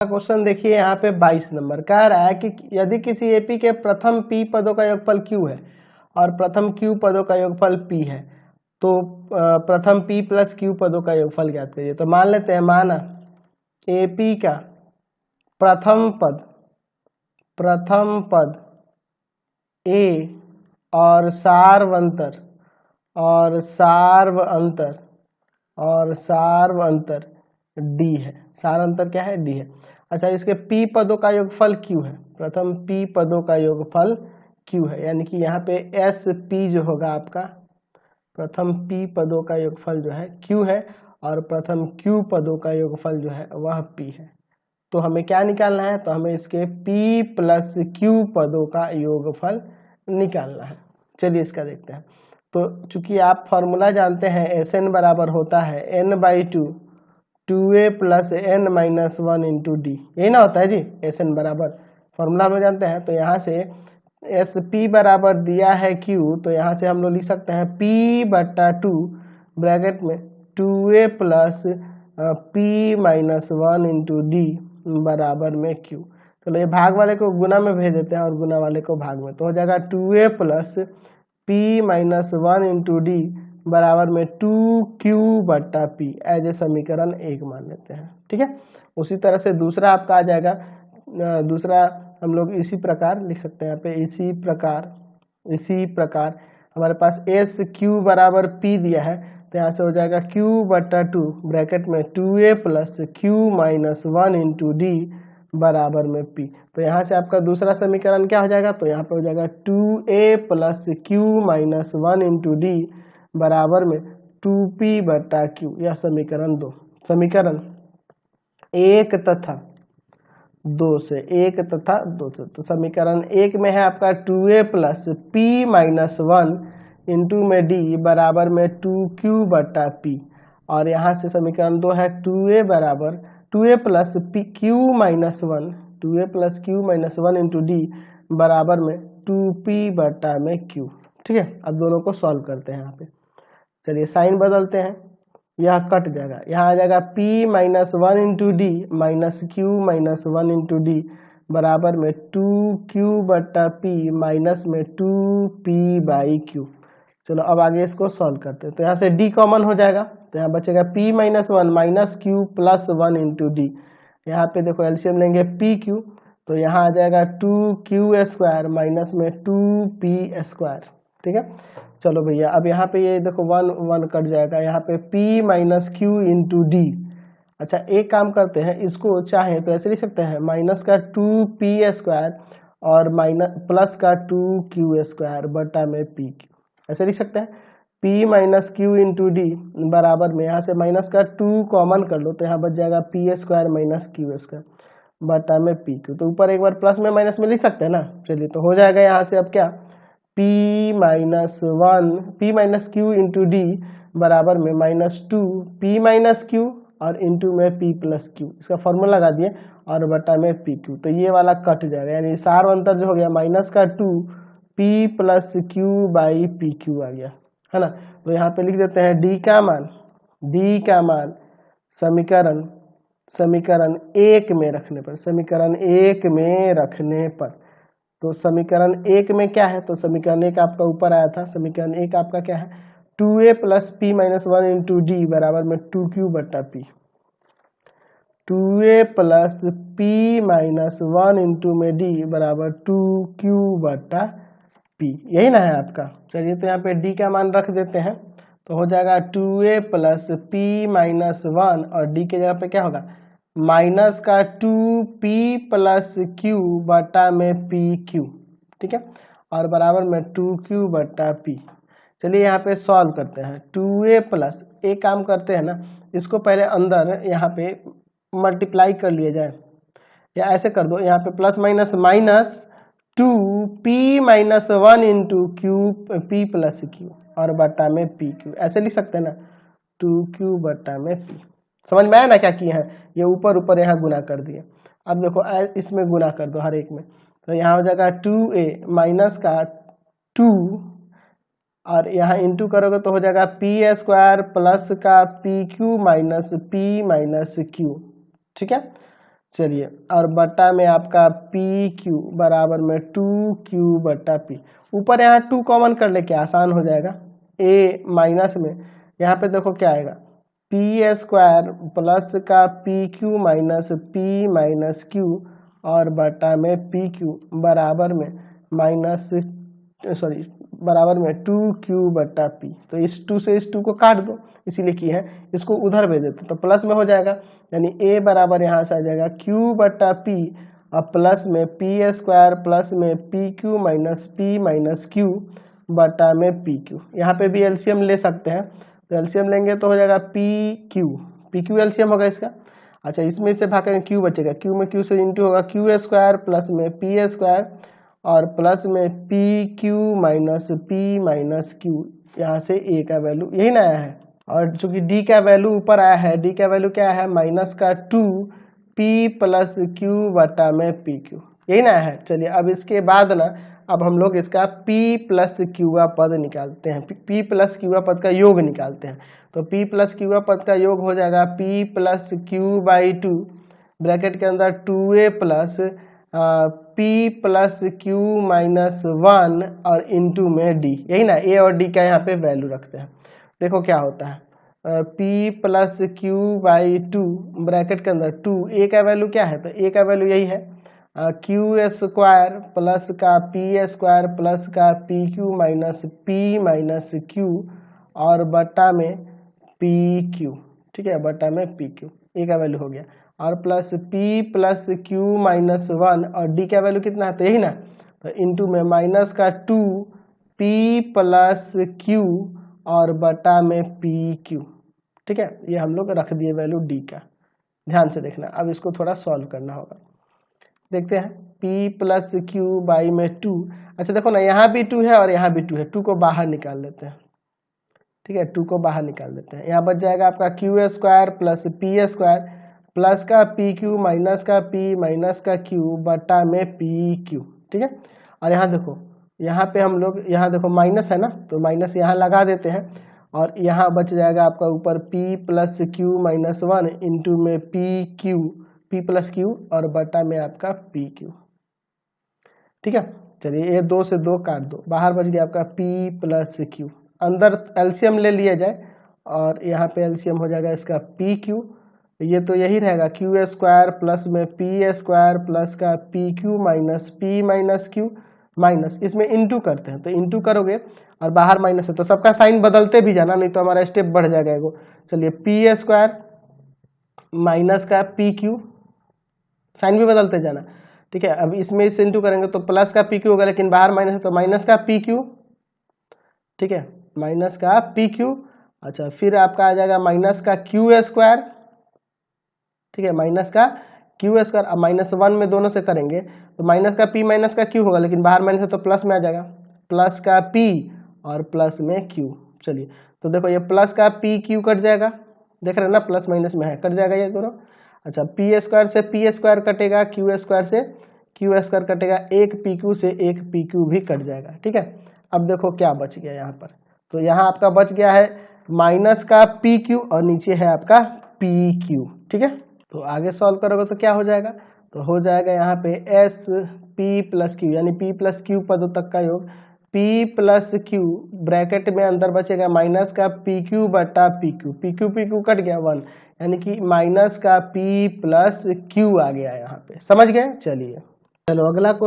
Question देखिए यहाँ पे 22 नंबर कह रहा है कि यदि किसी एपी के प्रथम p पदों का योगफल q है और प्रथम q पदों का योगफल p है तो प्रथम p प्लस q पदों का योगफल ज्ञात करिए। तो मान लेते हैं, माना एपी का प्रथम पद a और सार्व अंतर d है। सार अंतर क्या है? d है। अच्छा, इसके p पदों का योगफल q है। प्रथम p पदों का योगफल q है, यानी कि यहाँ पे एस p जो होगा आपका, प्रथम p पदों का योगफल जो है q है और प्रथम q पदों का योगफल जो है वह p है। तो हमें क्या निकालना है? तो हमें इसके p प्लस q पदों का योगफल निकालना है। चलिए इसका देखते हैं। तो चूंकि आप फॉर्मूला जानते हैं, एस एन बराबर होता है n/2 2a plus n minus 1 into D, यही ना होता है जी। एस एन बराबर फॉर्मूला हम लोग जानते हैं। तो यहाँ से एस पी बराबर दिया है q, तो यहाँ से हम लोग लिख सकते हैं p/2 ब्रैकेट में 2a plus p minus 1 into D बराबर में q। चलो ये भाग वाले को गुना में भेज देते हैं और गुना वाले को भाग में, तो हो जाएगा 2a plus p minus 1 into D बराबर में 2q/p एज ए समीकरण 1 मान लेते हैं। ठीक है, उसी तरह से दूसरा आपका आ जाएगा। दूसरा हम लोग इसी प्रकार लिख सकते हैं यहाँ पे, इसी प्रकार हमारे पास एस क्यू बराबर p दिया है, तो यहाँ से हो जाएगा q/2 ब्रैकेट में 2a plus q minus 1 into D बराबर में p। तो यहाँ से आपका दूसरा समीकरण क्या हो जाएगा? तो यहाँ पे हो जाएगा 2a plus q minus 1 into D बराबर में 2p/q। यह समीकरण 2। समीकरण 1 तथा 2 से तो समीकरण 1 में है आपका 2a plus p minus 1 into में d बराबर में 2q/p, और यहाँ से समीकरण 2 है 2a plus q minus 1 into d बराबर में 2p/q। ठीक है, अब दोनों को सॉल्व करते हैं यहाँ पे। चलिए साइन बदलते हैं, यह कट जाएगा, यहाँ आ जाएगा p minus 1 into D minus q minus 1 into D बराबर में 2q/p माइनस में 2p/q। चलो अब आगे इसको सॉल्व करते हैं। तो यहाँ से d कॉमन हो जाएगा, तो यहाँ बचेगा p minus 1 minus q plus 1 into D. यहाँ पे देखो एलसीएम लेंगे pq, तो यहाँ आ जाएगा 2q² माइनस में 2p²। ठीक है, चलो भैया अब यहाँ पे ये देखो 1 कट जाएगा, यहाँ पे p minus Q into D. अच्छा एक काम करते हैं, इसको चाहे तो ऐसे लिख सकते हैं, माइनस का 2p² और माइनस प्लस का 2q² में pq, ऐसे लिख सकते हैं। p minus Q into D बराबर में यहाँ से माइनस का 2 कॉमन कर लो, तो यहाँ बच जाएगा p² माइनस q² में pq। तो ऊपर एक बार प्लस में माइनस में लिख सकते हैं ना। चलिए तो हो जाएगा यहाँ से अब क्या, p minus Q into D बराबर में माइनस 2p माइनस क्यू और इंटू में p प्लस क्यू, इसका फॉर्मूला लगा दिए और बटा में pq। तो ये वाला कट जाएगा, यानी सार अंतर जो हो गया माइनस का 2p प्लस q/pq आ गया, है ना। तो यहाँ पे लिख देते हैं d का मान समीकरण 1 में रखने पर, तो समीकरण 1 में क्या है? तो समीकरण 1 आपका ऊपर आया था, समीकरण 1 आपका क्या है, 2a plus p minus 1 into D बराबर में 2q/p, 2a plus p minus 1 into में डी बराबर 2q/p, यही ना है आपका। चलिए तो यहाँ पे d का मान रख देते हैं, तो हो जाएगा 2a प्लस p माइनस 1 और d के जगह पे क्या होगा, माइनस का 2p प्लस q बटा में pq। ठीक है, और बराबर में 2q/p। चलिए यहाँ पे सॉल्व करते हैं। 2a प्लस, एक काम करते हैं ना, इसको पहले अंदर यहाँ पे मल्टीप्लाई कर लिया जाए, या ऐसे कर दो, यहाँ पे plus minus 2p minus 1 into p plus q और बटा में pq, ऐसे लिख सकते हैं ना, 2q/p। समझ में आया ना क्या किए हैं, ये ऊपर यहाँ गुना कर दिए। अब देखो इसमें गुना कर दो हर एक में, तो यहाँ हो जाएगा 2a माइनस का 2 और यहाँ इंटू करोगे तो हो जाएगा p² प्लस का pq minus p minus q। ठीक है, चलिए, और बटा में आपका पी क्यू बराबर में 2q बटा पी। ऊपर यहाँ 2 कॉमन कर ले, क्या आसान हो जाएगा। a माइनस में यहाँ पे देखो क्या आएगा, पी स्क्वायर प्लस का पी क्यू माइनस क्यू और बटा में पी क्यू बराबर में बराबर में 2q बटा पी। तो इस 2 से इस 2 को काट दो, इसीलिए की है, इसको उधर भेज देते तो प्लस में हो जाएगा, यानी a बराबर यहाँ से आ जाएगा q बटा पी और प्लस में पी स्क्वायर प्लस में पी माइनस क्यू बटा में पी क्यू। यहाँ पे भी एलसीएम ले सकते हैं, तो एलसीएम लेंगे तो हो जाएगा पी क्यू एलसीएम होगा इसका। अच्छा, इसमें से भाग करेंगे क्यू बचेगा, क्यू में क्यू से इंटू होगा क्यू स्क्वायर प्लस में पी स्क्वायर और प्लस में पी माइनस क्यू। यहाँ से ए का वैल्यू यही ना आया है, और चूंकि डी का वैल्यू ऊपर आया है, डी का वैल्यू क्या है माइनस का 2p प्लस क्यू बटा में पी क्यू, यही ना है। चलिए, अब इसके बाद ना अब हम लोग इसका p प्लस क्यूआ पद निकालते हैं, p प्लस क्यूआ पद का योग निकालते हैं। तो p प्लस क्यूआ पद का योग हो जाएगा p plus Q by 2 bracket के अंदर 2a plus p plus Q minus 1 और इंटू में d, यही ना, a और d का यहाँ पे वैल्यू रखते हैं। देखो क्या होता है, p plus Q by 2 bracket के अंदर 2, a का वैल्यू क्या है, तो a का वैल्यू यही है क्यू स्क्वायर प्लस का पी स्क्वायर प्लस का पी माइनस क्यू और बटा में पी क्यू, ठीक है, बटा में पी क्यू, ए का वैल्यू हो गया, और plus P plus Q minus 1 और डी का वैल्यू कितना है, तो यही ना, तो इंटू में माइनस का 2p प्लस क्यू और बटा में पी क्यू, ठीक है। ये हम लोग रख दिए वैल्यू डी का, ध्यान से देखना। अब इसको थोड़ा सॉल्व करना होगा, देखते हैं p प्लस क्यू बाई में 2। अच्छा देखो ना, यहाँ भी 2 है और यहाँ भी 2 है, 2 को बाहर निकाल लेते हैं, ठीक है, 2 को बाहर निकाल देते हैं। यहाँ बच जाएगा आपका Q square plus P square plus का पी क्यू माइनस का क्यू बटा में पी क्यू, ठीक है। और यहाँ देखो, यहाँ पे हम लोग, यहाँ देखो माइनस है ना, तो माइनस यहाँ लगा देते हैं और यहाँ बच जाएगा आपका ऊपर p plus Q minus 1 into में p प्लस क्यू और बटा में आपका पी क्यू, ठीक है। चलिए, ये 2 से 2 काट दो, बाहर बच गया आपका p प्लस क्यू, अंदर एलसीएम ले लिया जाए और यहाँ पे एलसीएम हो जाएगा इसका पी क्यू, ये तो यही रहेगा क्यू स्क्वायर प्लस में पी स्क्वायर प्लस का पी माइनस क्यू माइनस, इसमें इंटू करते हैं, तो इंटू करोगे और बाहर माइनस है तो सबका साइन बदलते भी जाना, नहीं तो हमारा स्टेप बढ़ जाएगा एगो। चलिए, पी स्क्वायर माइनस का पी क्यू, साइन भी बदलते जाना, ठीक है। अब इसमें इससे इंटू करेंगे तो प्लस का पी क्यू होगा, लेकिन बाहर माइनस है तो माइनस का पी क्यू, ठीक है, माइनस का पी क्यू। अच्छा, फिर आपका आ जाएगा माइनस का क्यू स्क्वायर, ठीक है, माइनस का क्यू स्क्वायर। अब -1 में दोनों से करेंगे तो माइनस का पी माइनस का क्यू होगा, लेकिन बाहर माइनस है तो प्लस में आ जाएगा, प्लस का पी और प्लस में क्यू। चलिए, तो देखो ये प्लस का पी क्यू कट जाएगा, देख रहे हैं ना, प्लस माइनस में है, कट जाएगा ये दोनों। अच्छा, पी स्क्वायर से पी स्क्वायर कटेगा, क्यू स्क्वायर से क्यू स्क्वायर कटेगा, एक पी क्यू से एक पी क्यू भी कट जाएगा, ठीक है। अब देखो क्या बच गया यहाँ पर, तो यहाँ आपका बच गया है माइनस का पी क्यू और नीचे है आपका पी क्यू, ठीक है। तो आगे सॉल्व करोगे तो क्या हो जाएगा, तो हो जाएगा यहाँ पे एस पी प्लस क्यू, यानी पी प्लस क्यू पदों तक का योग, पी प्लस क्यू ब्रैकेट में अंदर बचेगा माइनस का पी क्यू बटा पी क्यू कट गया 1, यानी कि माइनस का पी प्लस क्यू आ गया यहाँ पे, समझ गए। चलिए, चलो अगला क्वेश्चन